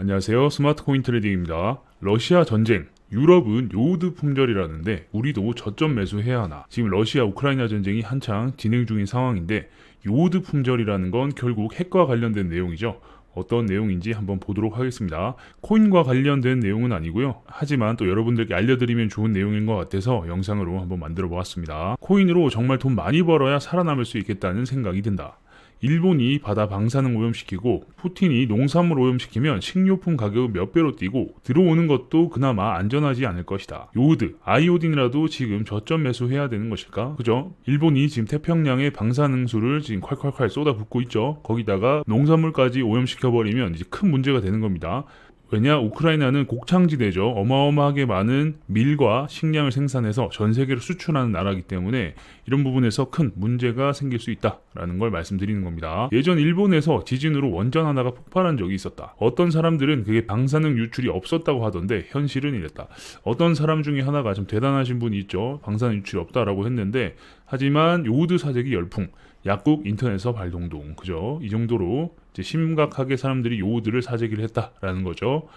안녕하세요. 스마트 코인 트레이딩입니다. 러시아 전쟁, 유럽은 요우드 품절이라는데 우리도 저점 매수해야 하나? 지금 러시아 우크라이나 전쟁이 한창 진행 중인 상황인데 요우드 품절이라는 건 결국 핵과 관련된 내용이죠. 어떤 내용인지 한번 보도록 하겠습니다. 코인과 관련된 내용은 아니고요. 하지만 또 여러분들께 알려드리면 좋은 내용인 것 같아서 영상으로 한번 만들어 보았습니다. 코인으로 정말 돈 많이 벌어야 살아남을 수 있겠다는 생각이 든다. 일본이 바다 방사능 오염시키고 푸틴이 농산물 오염시키면 식료품 가격은 몇 배로 뛰고 들어오는 것도 그나마 안전하지 않을 것이다. 요오드, 아이오딘이라도 지금 저점 매수해야 되는 것일까? 그죠? 일본이 지금 태평양에 방사능수를 지금 콸콸콸 쏟아붓고 있죠. 거기다가 농산물까지 오염시켜버리면 이제 큰 문제가 되는 겁니다. 왜냐? 우크라이나는 곡창지대죠. 어마어마하게 많은 밀과 식량을 생산해서 전 세계로 수출하는 나라이기 때문에 이런 부분에서 큰 문제가 생길 수 있다라는 걸 말씀드리는 겁니다. 예전 일본에서 지진으로 원전 하나가 폭발한 적이 있었다. 어떤 사람들은 그게 방사능 유출이 없었다고 하던데 현실은 이랬다. 어떤 사람 중에 하나가 좀 대단하신 분이 있죠. 방사능 유출이 없다라고 했는데 하지만 요오드 사재기 열풍, 약국 인터넷에서 발동동, 그죠? 이 정도로 이제 심각하게 사람들이 요오드를 사재기를 했다라는 거죠.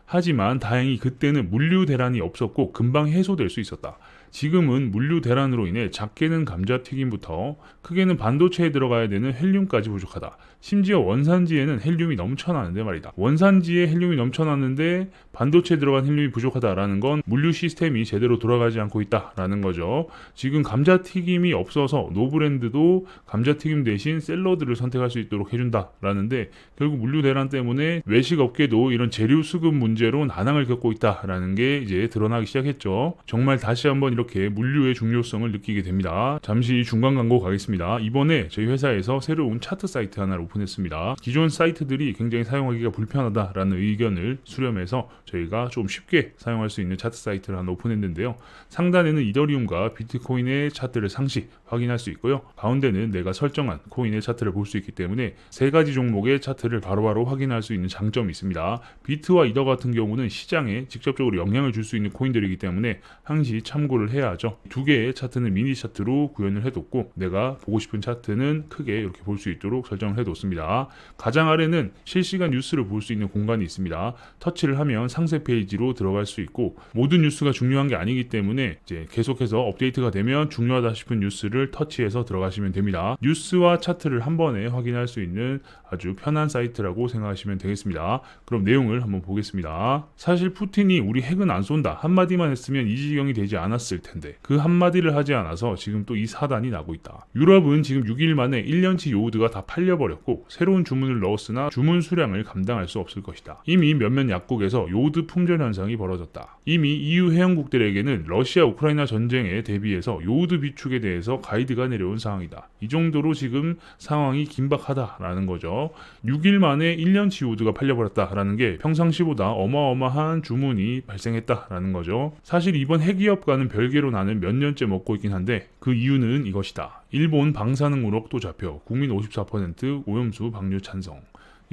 하지만 다행히 그때는 물류 대란이 없었고 금방 해소될 수 있었다. 지금은 물류 대란으로 인해 작게는 감자튀김부터 크게는 반도체에 들어가야 되는 헬륨까지 부족하다. 심지어 원산지에는 헬륨이 넘쳐나는데 말이다. 원산지에 헬륨이 넘쳐나는데 반도체에 들어간 헬륨이 부족하다라는 건 물류 시스템이 제대로 돌아가지 않고 있다라는 거죠. 지금 감자튀김이 없어서 노브랜드도 감자튀김 대신 샐러드를 선택할 수 있도록 해준다라는데 결국 물류 대란 때문에 외식업계도 이런 재료 수급 문제로 난항을 겪고 있다라는 게 이제 드러나기 시작했죠. 정말 다시 한번 이렇게 물류의 중요성을 느끼게 됩니다. 잠시 중간 광고 가겠습니다. 이번에 저희 회사에서 새로운 차트 사이트 하나를 오픈했습니다. 기존 사이트들이 굉장히 사용하기가 불편하다라는 의견을 수렴해서 저희가 좀 쉽게 사용할 수 있는 차트 사이트를 하나 오픈했는데요. 상단에는 이더리움과 비트코인의 차트를 상시 확인할 수 있고요. 가운데는 내가 설정한 코인의 차트를 볼 수 있기 때문에 세 가지 종목의 차트를 바로바로 확인할 수 있는 장점이 있습니다. 비트와 이더 같은 경우는 시장에 직접적으로 영향을 줄 수 있는 코인들이기 때문에 항시 참고를 해야 하죠. 두 개의 차트는 미니 차트로 구현을 해뒀고 내가 보고 싶은 차트는 크게 이렇게 볼 수 있도록 설정을 해뒀습니다. 가장 아래는 실시간 뉴스를 볼 수 있는 공간이 있습니다. 터치를 하면 상세 페이지로 들어갈 수 있고 모든 뉴스가 중요한 게 아니기 때문에 이제 계속해서 업데이트가 되면 중요하다 싶은 뉴스를 터치해서 들어가시면 됩니다. 뉴스와 차트를 한 번에 확인할 수 있는 아주 편한 사이트라고 생각하시면 되겠습니다. 그럼 내용을 한번 보겠습니다. 사실 푸틴이 우리 핵은 안 쏜다 한마디만 했으면 이 지경이 되지 않았을 텐데 그 한마디를 하지 않아서 지금 또 이 사단이 나고 있다. 유럽은 지금 6일 만에 1년치 요오드가 다 팔려버렸고 새로운 주문을 넣었으나 주문 수량을 감당할 수 없을 것이다. 이미 몇몇 약국에서 요오드 품절 현상이 벌어졌다. 이미 EU 회원국들에게는 러시아 우크라이나 전쟁에 대비해서 요오드 비축에 대해서 가이드가 내려온 상황이다. 이 정도로 지금 상황이 긴박하다라는 거죠. 6일 만에 1년치 요오드가 팔려버렸다라는 게 평상시보다 어마어마한 주문이 발생했다라는 거죠. 사실 이번 핵위협과는 별개로 나는 몇 년째 먹고 있긴 한데 그 이유는 이것이다. 일본 방사능 우럭도 잡혀 국민 54% 오염수 방류 찬성.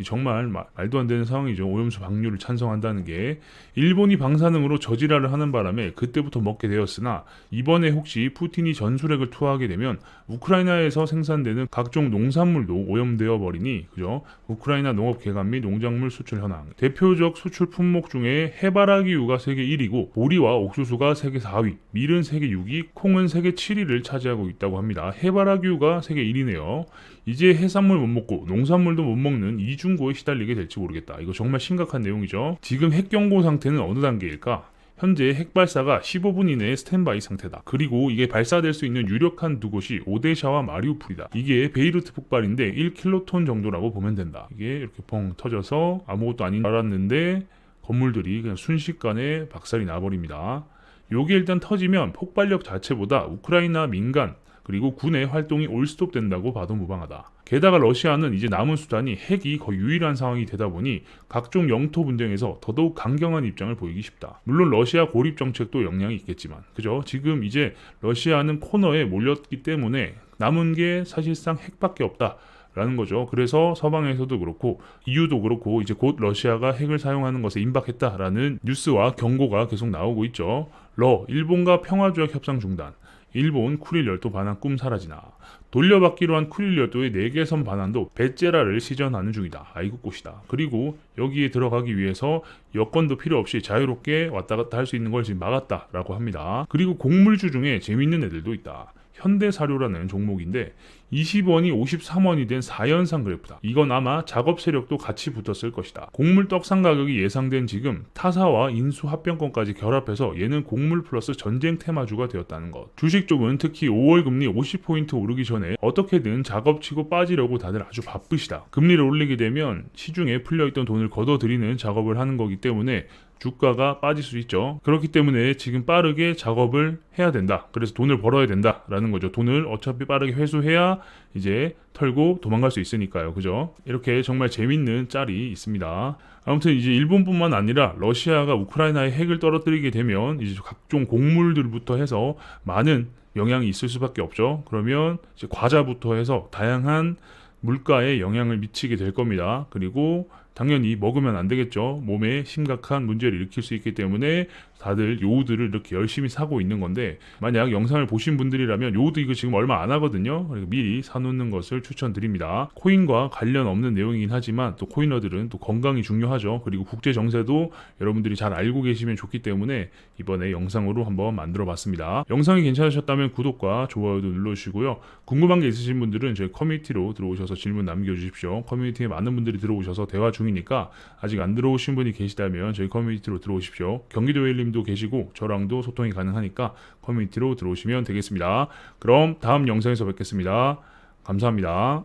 정말 말도 안 되는 상황이죠. 오염수 방류를 찬성한다는 게 일본이 방사능으로 저지랄을 하는 바람에 그때부터 먹게 되었으나 이번에 혹시 푸틴이 전술핵을 투하하게 되면 우크라이나에서 생산되는 각종 농산물도 오염되어 버리니 그죠? 우크라이나 농업 개간 및 농작물 수출 현황 대표적 수출 품목 중에 해바라기유가 세계 1위고 보리와 옥수수가 세계 4위 밀은 세계 6위 콩은 세계 7위를 차지하고 있다고 합니다. 해바라기유가 세계 1위네요. 이제 해산물 못 먹고 농산물도 못 먹는 이중고에 시달리게 될지 모르겠다. 이거 정말 심각한 내용이죠. 지금 핵경고 상태는 어느 단계일까? 현재 핵 발사가 15분 이내에 스탠바이 상태다. 그리고 이게 발사될 수 있는 유력한 두 곳이 오데샤와 마리우폴이다. 이게 베이루트 폭발인데 1킬로톤 정도라고 보면 된다. 이게 이렇게 펑 터져서 아무것도 아닌 줄 알았는데 건물들이 그냥 순식간에 박살이 나버립니다. 요게 일단 터지면 폭발력 자체보다 우크라이나 민간 그리고 군의 활동이 올스톱 된다고 봐도 무방하다. 게다가 러시아는 이제 남은 수단이 핵이 거의 유일한 상황이 되다 보니 각종 영토 분쟁에서 더더욱 강경한 입장을 보이기 쉽다. 물론 러시아 고립 정책도 영향이 있겠지만 그죠? 지금 이제 러시아는 코너에 몰렸기 때문에 남은 게 사실상 핵밖에 없다. 라는 거죠. 그래서 서방에서도 그렇고 EU도 그렇고 이제 곧 러시아가 핵을 사용하는 것에 임박했다라는 뉴스와 경고가 계속 나오고 있죠. 일본과 평화조약 협상 중단. 일본 쿠릴 열도 반환 꿈 사라지나. 돌려받기로 한 쿠릴리오도의 4개선 반환도 베제라를 시전하는 중이다. 아이고 꽃이다. 그리고 여기에 들어가기 위해서 여권도 필요 없이 자유롭게 왔다 갔다 할 수 있는 걸 지금 막았다라고 합니다. 그리고 곡물주 중에 재밌는 애들도 있다. 현대사료라는 종목인데 20원이 53원이 된 4연상 그래프다. 이건 아마 작업 세력도 같이 붙었을 것이다. 곡물 떡상 가격이 예상된 지금 타사와 인수 합병권까지 결합해서 얘는 곡물 플러스 전쟁 테마주가 되었다는 것. 주식 쪽은 특히 5월 금리 50포인트 오르기 전에 어떻게든 작업치고 빠지려고 다들 아주 바쁘시다. 금리를 올리게 되면 시중에 풀려있던 돈을 걷어들이는 작업을 하는 거기 때문에 주가가 빠질 수 있죠. 그렇기 때문에 지금 빠르게 작업을 해야 된다. 그래서 돈을 벌어야 된다라는 거죠. 돈을 어차피 빠르게 회수해야 이제 털고 도망갈 수 있으니까요. 그죠? 이렇게 정말 재밌는 짤이 있습니다. 아무튼 이제 일본뿐만 아니라 러시아가 우크라이나에 핵을 떨어뜨리게 되면 이제 각종 곡물들부터 해서 많은 영향이 있을 수밖에 없죠. 그러면 이제 과자부터 해서 다양한 물가에 영향을 미치게 될 겁니다. 그리고 당연히 먹으면 안 되겠죠. 몸에 심각한 문제를 일으킬 수 있기 때문에 다들 요오드를 이렇게 열심히 사고 있는 건데, 만약 영상을 보신 분들이라면 요오드 이거 지금 얼마 안 하거든요. 그러니까 미리 사놓는 것을 추천드립니다. 코인과 관련 없는 내용이긴 하지만 또 코이너들은 또 건강이 중요하죠. 그리고 국제 정세도 여러분들이 잘 알고 계시면 좋기 때문에 이번에 영상으로 한번 만들어 봤습니다. 영상이 괜찮으셨다면 구독과 좋아요도 눌러주시고요. 궁금한 게 있으신 분들은 저희 커뮤니티로 들어오셔서 질문 남겨주십시오. 커뮤니티에 많은 분들이 들어오셔서 대화 중이니까 아직 안 들어오신 분이 계시다면 저희 커뮤니티로 들어오십시오. 경기도 웨일님도 계시고 저랑도 소통이 가능하니까 커뮤니티로 들어오시면 되겠습니다. 그럼 다음 영상에서 뵙겠습니다. 감사합니다.